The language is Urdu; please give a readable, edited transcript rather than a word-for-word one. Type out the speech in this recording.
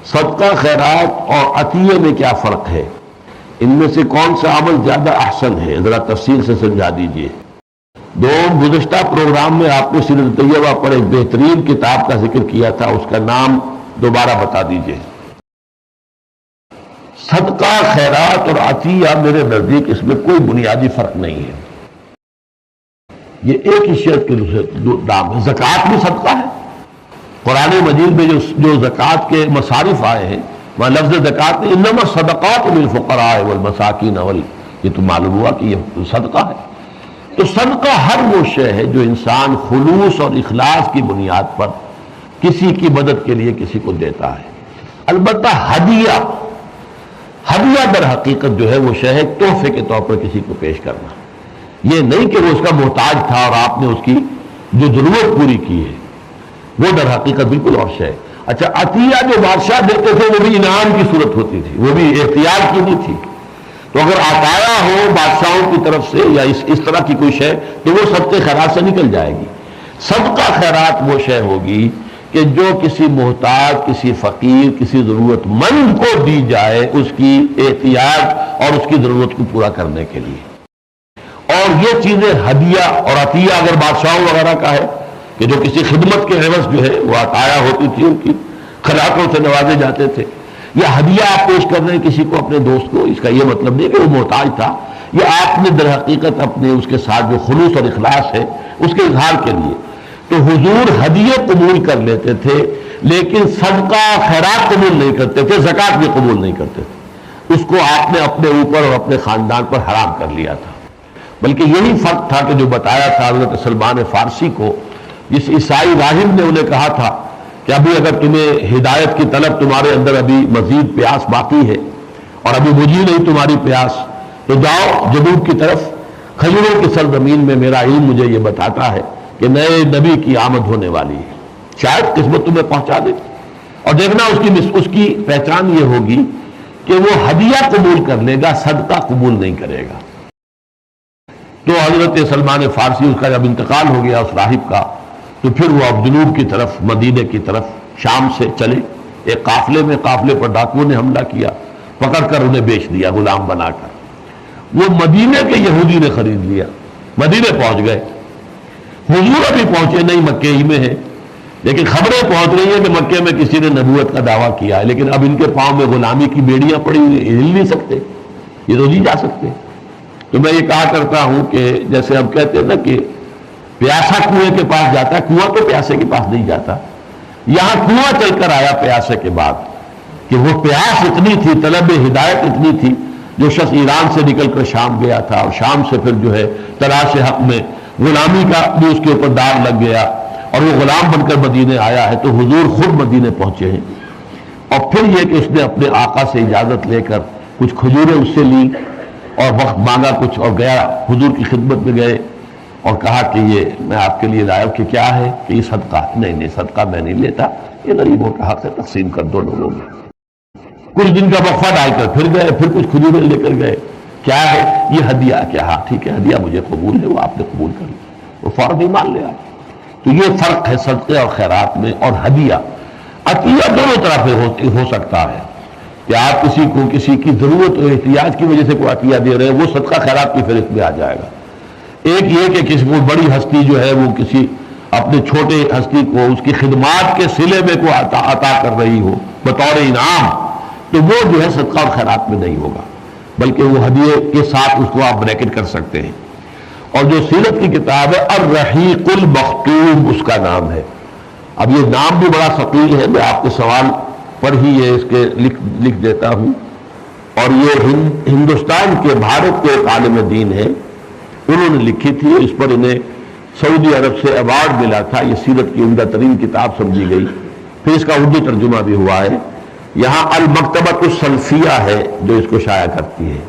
صدقہ خیرات اور عطیے میں کیا فرق ہے؟ ان میں سے کون سا عمل زیادہ احسن ہے؟ ذرا تفصیل سے سمجھا دیجئے۔ گزشتہ پروگرام میں آپ نے سیرت طیبہ پر ایک بہترین کتاب کا ذکر کیا تھا، اس کا نام دوبارہ بتا دیجئے۔ صدقہ خیرات اور عطیہ میرے نزدیک اس میں کوئی بنیادی فرق نہیں ہے، یہ ایک ہی شے کے نام ہے۔ زکوٰۃ بھی صدقہ ہے۔ قرآن مجید میں جو زکوٰۃ کے مصارف آئے ہیں وہاں لفظ زکوٰۃ میں انما الصدقات للفقراء والمساکین یہ تو معلوم ہوا کہ یہ صدقہ ہے۔ تو صدقہ ہر وہ شے ہے جو انسان خلوص اور اخلاص کی بنیاد پر کسی کی مدد کے لیے کسی کو دیتا ہے۔ البتہ ہدیہ در حقیقت جو ہے وہ شے ہے تحفے کے طور پر کسی کو پیش کرنا، یہ نہیں کہ وہ اس کا محتاج تھا اور آپ نے اس کی جو ضرورت پوری کی ہے، وہ در حقیقت بالکل اور شے ہے۔ اچھا، عطیہ جو بادشاہ دیتے تھے وہ بھی انعام کی صورت ہوتی تھی، وہ بھی اختیار کی نہیں تھی۔ تو اگر عطایا ہو بادشاہوں کی طرف سے یا اس طرح کی کوئی شے تو وہ صدقے خیرات سے نکل جائے گی۔ صدقہ خیرات وہ شے ہوگی کہ جو کسی محتاج، کسی فقیر، کسی ضرورت مند کو دی جائے اس کی احتیاج اور اس کی ضرورت کو پورا کرنے کے لیے۔ اور یہ چیزیں ہدیہ اور عطیہ اگر بادشاہوں وغیرہ کا ہے کہ جو کسی خدمت کے عوض جو ہے وہ عطایا ہوتی تھی، ان کی خلاقوں سے نوازے جاتے تھے، یا ہدیہ آپ پیش کر رہے ہیں کسی کو اپنے دوست کو، اس کا یہ مطلب نہیں کہ وہ محتاج تھا، یہ آپ نے در حقیقت اپنے اس کے ساتھ جو خلوص اور اخلاص ہے اس کے اظہار کے لیے۔ تو حضور ہدیے قبول کر لیتے تھے لیکن صدقہ خیرات قبول نہیں کرتے تھے، زکوٰۃ بھی قبول نہیں کرتے تھے، اس کو آپ نے اپنے اوپر اور اپنے خاندان پر حرام کر لیا تھا۔ بلکہ یہی فرق تھا کہ جو بتایا تھا حضرت سلمان فارسی کو، جس عیسائی راہب نے انہیں کہا تھا کہ ابھی اگر تمہیں ہدایت کی طلب، تمہارے اندر ابھی مزید پیاس باقی ہے اور ابھی بجھی نہیں تمہاری پیاس، تو جاؤ جنوب کی طرف، کھجوروں کی سرزمین میں میرا علم مجھے یہ بتاتا ہے کہ نئے نبی کی آمد ہونے والی ہے، شاید قسمت تمہیں پہنچا دے۔ اور دیکھنا اس کی پہچان یہ ہوگی کہ وہ ہدیہ قبول کر لے گا، صدقہ قبول نہیں کرے گا۔ تو حضرت سلمان فارسی، اس کا جب انتقال ہو گیا اس راہب کا، تو پھر وہ اب جنوب کی طرف، مدینے کی طرف شام سے چلے۔ ایک قافلے پر ڈاکوؤں نے حملہ کیا، پکڑ کر انہیں بیچ دیا غلام بنا کر۔ وہ مدینے کے یہودی نے خرید لیا، مدینے پہنچ گئے۔ حضور ابھی پہنچے نہیں، مکے ہی میں ہے، لیکن خبریں پہنچ رہی ہیں کہ مکے میں کسی نے نبوت کا دعویٰ کیا ہے، لیکن اب ان کے پاؤں میں غلامی کی بیڑیاں پڑی ہوئی، ہل نہیں سکتے، یہ تو نہیں جا سکتے۔ تو میں یہ کہا کرتا ہوں کہ جیسے ہم کہتے ہیں نا کہ پیاسا کنویں کے پاس جاتا ہے، کنواں تو پیاسے کے پاس نہیں جاتا، یہاں کنواں چل کر آیا پیاسے کے بعد، کہ وہ پیاس اتنی تھی، طلب ہدایت اتنی تھی، جو شخص ایران سے نکل کر شام گیا تھا اور شام سے پھر جو ہے تلاش حق میں غلامی کا بھی اس کے اوپر داغ لگ گیا اور وہ غلام بن کر مدینے آیا ہے، تو حضور خود مدینے پہنچے ہیں۔ اور پھر یہ کہ اس نے اپنے آقا سے اجازت لے کر کچھ کھجوریں اس سے لی اور وقت مانگا کچھ، اور گیا حضور کی خدمت میں گئے اور کہا کہ یہ میں آپ کے لیے لایا، کہ کیا ہے؟ کہ یہ صدقہ۔ نہیں صدقہ میں نہیں لیتا، یہ غریبوں کا حق ہے، تقسیم کر دو لوگوں میں۔ کچھ دن کا وقفہ ڈال کر پھر گئے، پھر کچھ کھجوریں لے کر گئے، کیا ہے؟ یہ ہدیہ۔ کیا؟ ہاں ٹھیک ہے، ہدیہ مجھے قبول ہے، وہ آپ نے قبول کر لیا، وہ فوراً ہی مان لیا۔ تو یہ فرق ہے صدقے اور خیرات میں اور ہدیہ۔ عطیہ دونوں طرح ہو سکتا ہے کہ آپ کسی کو کسی کی ضرورت اور احتیاج کی وجہ سے کوئی عطیہ دے رہے ہیں، وہ صدقہ خیرات کی فہرست میں آ جائے گا۔ ایک یہ کہ کسی کو بڑی ہستی جو ہے وہ کسی اپنے چھوٹے ہستی کو اس کی خدمات کے صلے میں کوئی عطا کر رہی ہو بطور انعام، تو وہ جو ہے صدقہ اور خیرات میں نہیں ہوگا، بلکہ وہ ہدیے کے ساتھ اس کو آپ بریکٹ کر سکتے ہیں۔ اور جو سیرت کی کتاب ہے الرحیق المختوم، اس کا نام ہے۔ اب یہ نام بھی بڑا ثقیل ہے، میں آپ کے سوال پر ہی یہ اس کے لکھ دیتا ہوں۔ اور یہ ہندوستان کے بھارت کے ایک عالم دین ہے، انہوں نے لکھی تھی، اس پر انہیں سعودی عرب سے ایوارڈ ملا تھا، یہ سیرت کی عمدہ ترین کتاب سمجھی گئی، پھر اس کا اردو ترجمہ بھی ہوا ہے۔ یہاں المکتبۃ السلفیہ ہے جو اس کو شائع کرتی ہے۔